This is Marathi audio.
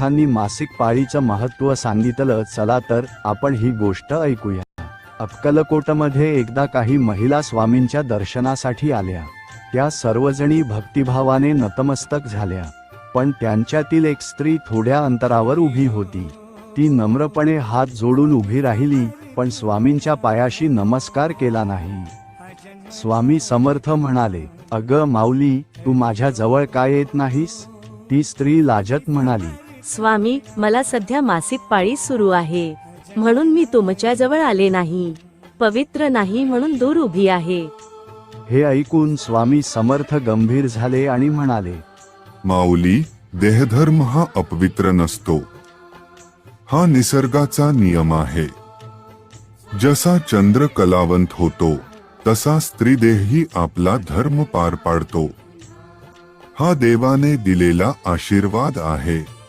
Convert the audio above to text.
समर्थांनी मासिक पाळीचं महत्त्व सांगितलं. चला तर आपण ही गोष्ट ऐकूया. अक्कलकोटमध्ये एकदा काही महिला स्वामींच्या दर्शनासाठी आल्या. त्या सर्वजणी भक्तिभावाने नतमस्तक झाल्या. पण त्यांच्यातील एक स्त्री थोड्या अंतरावर उभी होती. ती नम्रपणे हात जोडून उभी राहिली, पण स्वामींच्या पायाशी नमस्कार केला नाही. स्वामी समर्थ म्हणाले, "अगं माऊली, तू माझ्या जवळ काय येत नाहीस?" ती स्त्री लाजत म्हणाली, स्वामी, मला सध्या मासिक पाळी सुरू आहे, म्हणून मी तुमच्या जवळ आले नाही. पवित्र नाही म्हणून दूर उभी आहे. हे ऐकून स्वामी समर्थ गंभीर झाले आणि म्हणाले, माऊली, देहधर्म हा अपवित्र नसतो. हा निसर्गाचा नियम आहे. जसा चंद्र कलावंत होतो तसा स्त्रीदेही आपला धर्म पार पाडतो. हा देवाने दिलेला आशीर्वाद आहे.